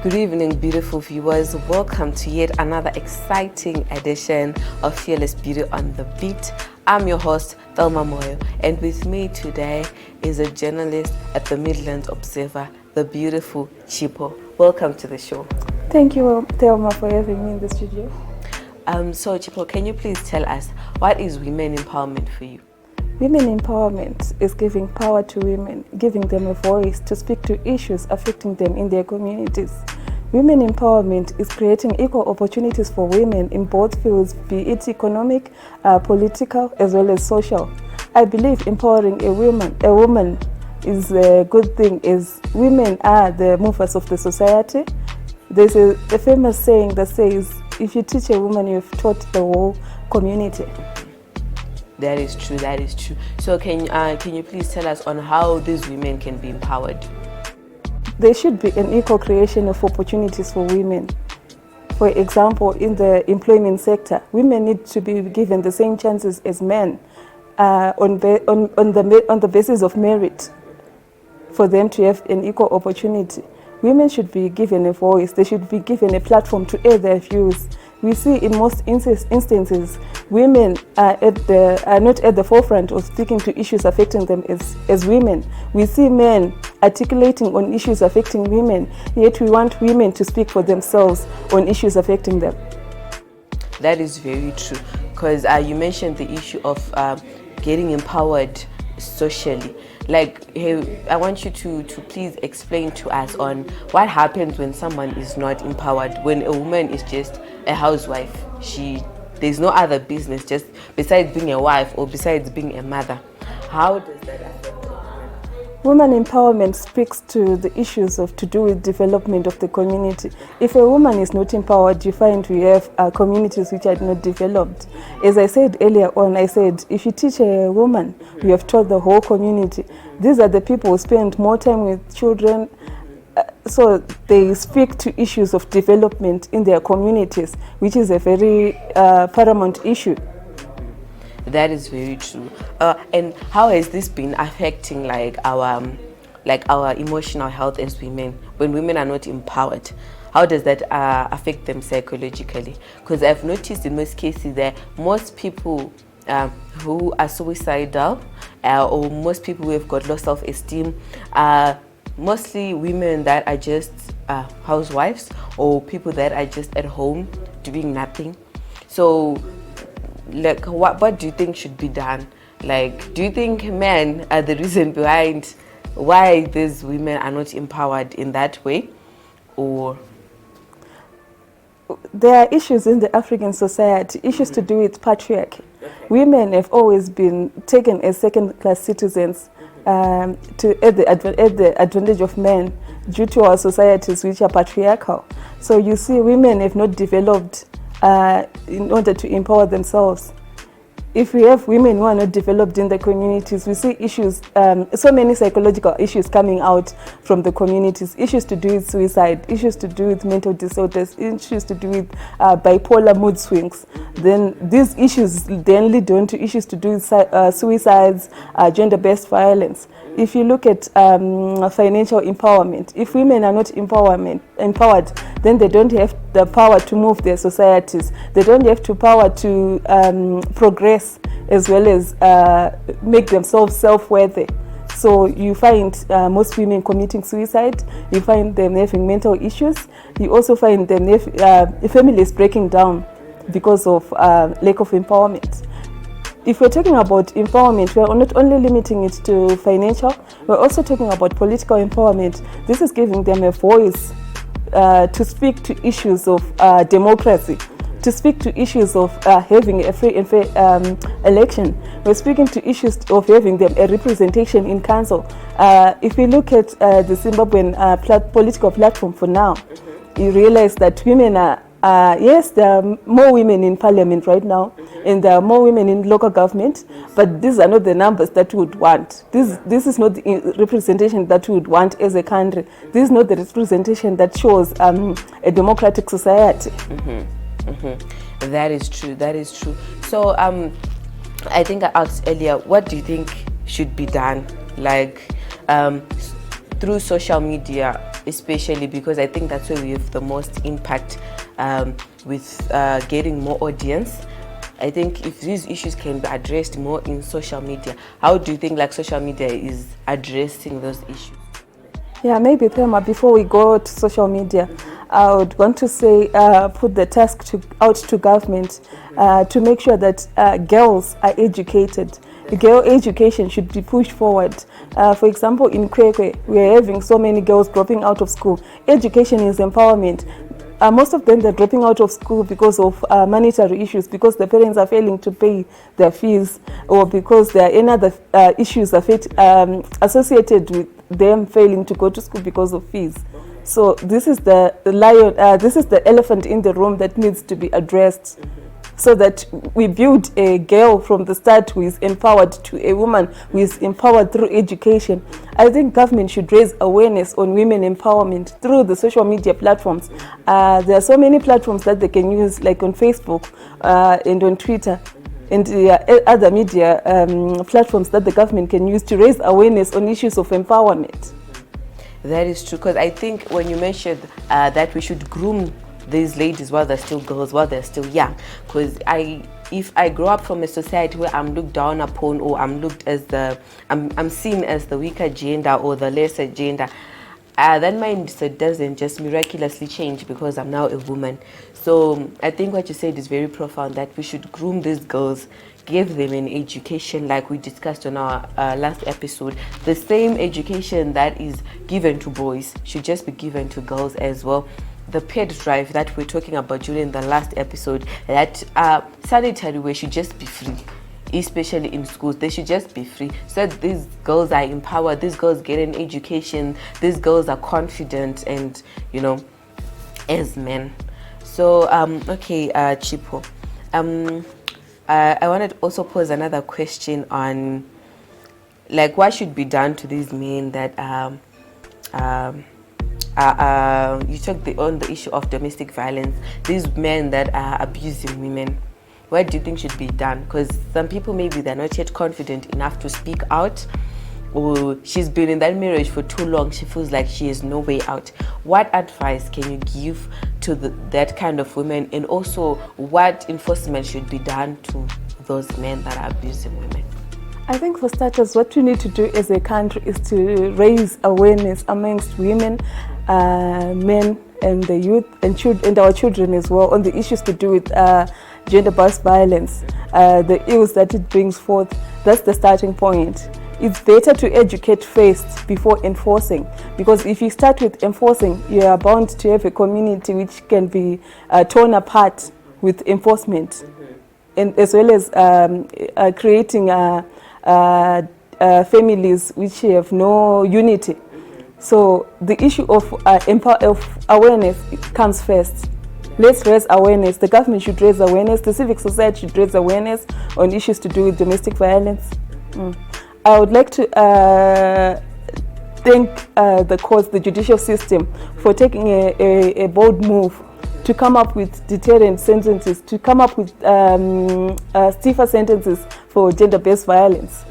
Good evening, beautiful viewers. Welcome to yet another exciting edition of Fearless Beauty on the Beat. I'm your host, Thelma Moyo, and with me today is a journalist at the Midlands Observer, the beautiful Chipo. Welcome to the show. Thank you, Thelma, for having me in the studio. So Chipo, can you please tell us, what is women empowerment for you? Women empowerment is giving power to women, giving them a voice to speak to issues affecting them in their communities. Women empowerment is creating equal opportunities for women in both fields, be it economic, political, as well as social. I believe empowering a woman is a good thing, as women are the movers of the society. There's a famous saying that says, if you teach a woman, you've taught the whole community. That is true, that is true. So can you please tell us on how these women can be empowered? There should be an equal creation of opportunities for women. For example, in the employment sector, women need to be given the same chances as men on the basis of merit for them to have an equal opportunity. Women should be given a voice. They should be given a platform to air their views. We see in most instances, women are not at the forefront of speaking to issues affecting them as women. We see men articulating on issues affecting women, yet we want women to speak for themselves on issues affecting them. That is very true, because you mentioned the issue of getting empowered socially. Like, hey, I want you to please explain to us on what happens when someone is not empowered, when a woman is just a housewife. There's no other business just besides being a wife or besides being a mother. How does that affect her? Women empowerment speaks to the issues to do with development of the community. If a woman is not empowered, you find we have communities which are not developed. As I said earlier on, I said, if you teach a woman, you have taught the whole community. These are the people who spend more time with children, so they speak to issues of development in their communities, which is a very paramount issue. That is very true. And how has this been affecting our emotional health as women? When women are not empowered, how does that affect them psychologically? Because I've noticed in most cases that most people who are suicidal or most people who have got low self-esteem are mostly women that are just housewives or people that are just at home doing nothing. So what do you think should be done? Do you think men are the reason behind why these women are not empowered in that way? Or there are issues in the African society, issues to do with patriarchy. Okay. Women have always been taken as second-class citizens at the advantage of men due to our societies which are patriarchal. So you see, women have not developed in order to empower themselves. If we have women who are not developed in the communities, we see issues, so many psychological issues coming out from the communities, issues to do with suicide, issues to do with mental disorders, issues to do with bipolar mood swings. Then these issues then lead on to issues to do with suicides, gender-based violence. If you look at financial empowerment, if women are not empowered, then they don't have the power to move their societies. They don't have the power to progress as well as make themselves self-worthy. So you find most women committing suicide. You find them having mental issues. You also find them families breaking down because of lack of empowerment. If we're talking about empowerment, we're not only limiting it to financial, we're also talking about political empowerment. This is giving them a voice to speak to issues of democracy, to speak to issues of having a free and fair election. We're speaking to issues of having them a representation in council. If we look at the Zimbabwean political platform for now, you realize that women are yes, there are more women in parliament right now, and there are more women in local government, but these are not the numbers that we would want. This is not the representation that we would want as a country. This is not the representation that shows a democratic society. That is true, that is true. So I think I asked earlier, what do you think should be done? Through social media, especially because I think that's where we have the most impact with getting more audience. I think if these issues can be addressed more in social media, how do you think like social media is addressing those issues? Yeah, maybe Thema, before we go to social media, I would want to say put the task out to government to make sure that girls are educated. Girl education should be pushed forward. For example, in Kwekwe, we are having so many girls dropping out of school. Education is empowerment. Most of them, they're dropping out of school because of monetary issues, because the parents are failing to pay their fees, or because there are any other issues associated with them failing to go to school because of fees. So this is the this is the elephant in the room that needs to be addressed, so that we build a girl from the start who is empowered to a woman who is empowered through education. I think government should raise awareness on women empowerment through the social media platforms. There are so many platforms that they can use, like on Facebook and on Twitter, and other media platforms that the government can use to raise awareness on issues of empowerment. That is true, because I think when you mentioned that we should groom these ladies while they're still girls, while they're still young, because if I grow up from a society where I'm looked down upon, or I'm looked as I'm seen as the weaker gender or the lesser gender, that mindset doesn't just miraculously change because I'm now a woman. So I think what you said is very profound, that we should groom these girls, give them an education like we discussed on our last episode. The same education that is given to boys should just be given to girls as well. The paid drive that we're talking about during the last episode, that sanitary wear should just be free, especially in schools. They should just be free, so that these girls are empowered, these girls get an education, these girls are confident, and as men. So okay, Chipo, I wanted to also pose another question on like what should be done to these men that you took on the issue of domestic violence, these men that are abusing women. What do you think should be done? Because some people, maybe they're not yet confident enough to speak out, or she's been in that marriage for too long, she feels like she has no way out. What advice can you give to that kind of women, and also what enforcement should be done to those men that are abusing women? I think for starters, what we need to do as a country is to raise awareness amongst women, men, and the youth, and our children as well, on the issues to do with gender-based violence, the ills that it brings forth. That's the starting point. It's better to educate first before enforcing, because if you start with enforcing, you are bound to have a community which can be torn apart with enforcement, and as well as creating families which have no unity. So the issue of awareness comes first. Let's raise awareness. The government should raise awareness. The civic society should raise awareness on issues to do with domestic violence. I would like to thank the judicial system for taking a bold move to come up with deterrent sentences, to come up with stiffer sentences for gender-based violence.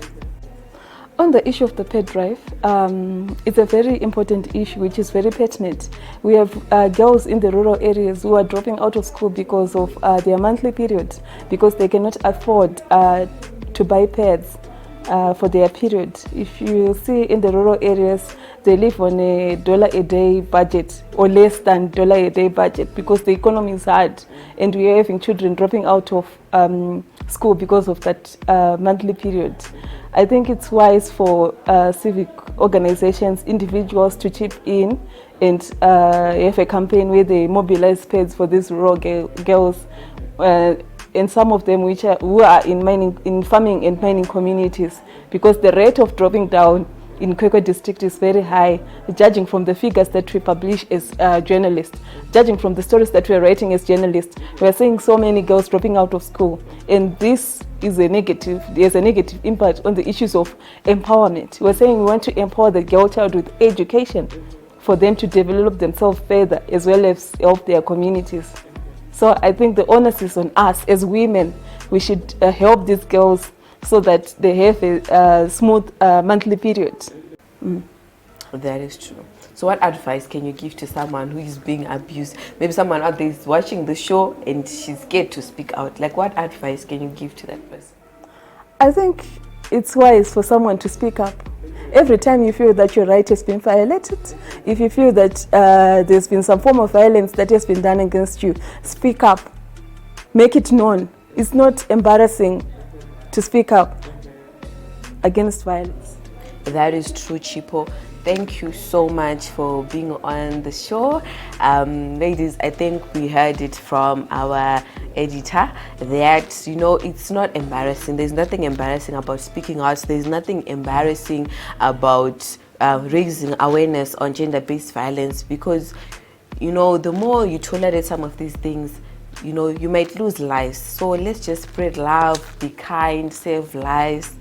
On the issue of the paid drive, it's a very important issue which is very pertinent. We have girls in the rural areas who are dropping out of school because of their monthly period, because they cannot afford to buy pads for their period. If you see in the rural areas, they live on $1 a day budget or less than $1 a day budget, because the economy is hard, and we are having children dropping out of school because of that monthly period. I think it's wise for civic organizations, individuals to chip in and have a campaign where they mobilize pads for these rural girls, and some of them who are in farming and mining communities, because the rate of dropping down in Kwekwe district is very high, judging from the figures that we publish as journalists, judging from the stories that we're writing as journalists. We're seeing so many girls dropping out of school, and this is there's a negative impact on the issues of empowerment. We're saying we want to empower the girl child with education for them to develop themselves further, as well as help their communities. So I think the onus is on us as women. We should help these girls so that they have a smooth monthly period. That is true. So what advice can you give to someone who is being abused? Maybe someone out there is watching the show and she's scared to speak out. Like, what advice can you give to that person? I think it's wise for someone to speak up. Every time you feel that your right has been violated, if you feel that there's been some form of violence that has been done against you, speak up. Make it known. It's not embarrassing to speak up against violence. That is true, Chipo. Thank you so much for being on the show. Ladies, I think we heard it from our editor that, you know, it's not embarrassing. There's nothing embarrassing about speaking out. There's nothing embarrassing about raising awareness on gender-based violence, because, you know, the more you tolerate some of these things, you know, you might lose lives. So let's just spread love, be kind, save lives,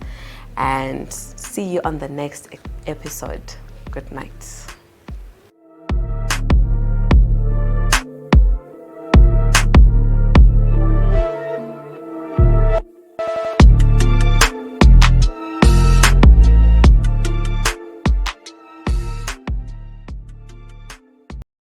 and see you on the next episode. Good night.